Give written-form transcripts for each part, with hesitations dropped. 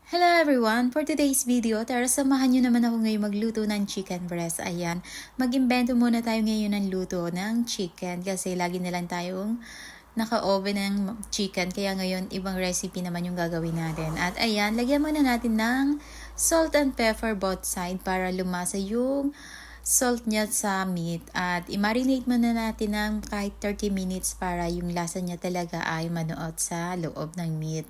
Hello everyone! For today's video, tara samahan nyo naman ako ngayon magluto ng chicken breast. Ayan, mag-imbento muna tayo ngayon ng luto ng chicken kasi lagi na lang tayong naka-oven ng chicken. Kaya ngayon, ibang recipe naman yung gagawin natin. At ayan, lagyan muna natin ng salt and pepper both side para lumasa yung salt niya sa meat. At i-marinate muna natin ng kahit 30 minutes para yung lasa niya talaga ay manuot sa loob ng meat.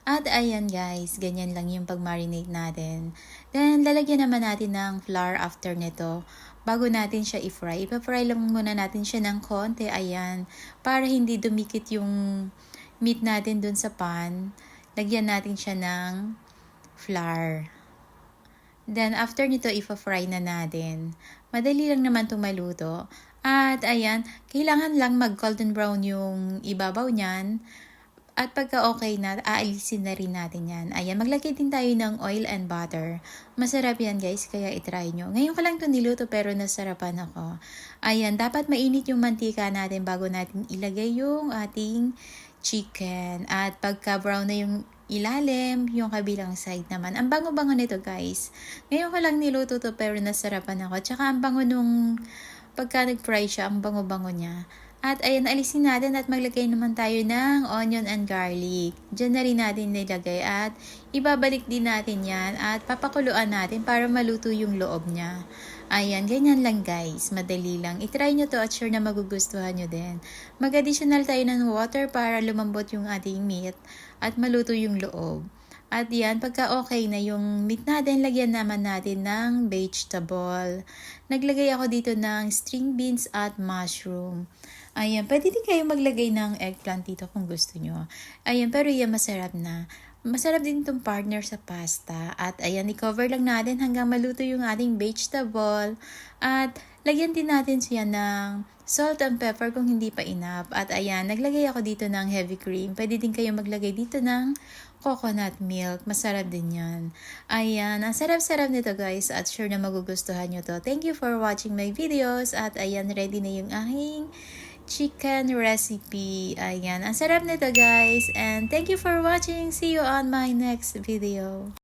At ayan guys, ganyan lang yung pag-marinate natin. Then, lalagyan naman natin ng flour after nito. Bago natin siya i-fry, ipa-fry lang muna natin siya ng konti, ayan. Para hindi dumikit yung meat natin dun sa pan, lagyan natin siya ng flour. Then, after nito, ipa-fry na natin. Madali lang naman itong maluto. At ayan, kailangan lang mag-golden brown yung ibabaw niyan. At pagka okay na, aalisin na rin natin yan. Ayan, maglagay din tayo ng oil and butter. Masarap yan guys, kaya itry nyo. Ngayon ko lang ito niluto pero nasarapan ako. Ayan, dapat mainit yung mantika natin bago natin ilagay yung ating chicken. At pagka brown na yung ilalim, yung kabilang side naman. Ang bango-bango nito guys. Ngayon ko lang niluto to pero nasarapan ako. Tsaka ang bango nung pagka nag-fry siya, ang bango-bango niya. At ayan, alisin natin at maglagay naman tayo ng onion and garlic. Diyan na rin natin nilagay at ibabalik din natin yan at papakuluan natin para maluto yung loob niya. Ayan, ganyan lang guys. Madali lang. I-try nyo to at sure na magugustuhan nyo din. Mag-additional tayo ng water para lumambot yung ating meat at maluto yung loob. At yan, pagka okay na yung meat natin, lagyan naman natin ng vegetable. Naglagay ako dito ng string beans at mushroom. Ayan, pwede din kayo maglagay ng eggplant dito kung gusto nyo. Ayan, pero yan masarap na. Masarap din itong partner sa pasta. At ayan, i-cover lang natin hanggang maluto yung ating vegetable. At lagyan din natin siya ng salt and pepper kung hindi pa enough. At ayan, naglagay ako dito ng heavy cream. Pwede din kayo maglagay dito ng coconut milk. Masarap din yan. Ayan, ang sarap-sarap nito guys. At sure na magugustuhan nyo to. Thank you for watching my videos. At ayan, ready na yung aking chicken recipe. Ayan, ang sarap nito guys. And thank you for watching. See you on my next video.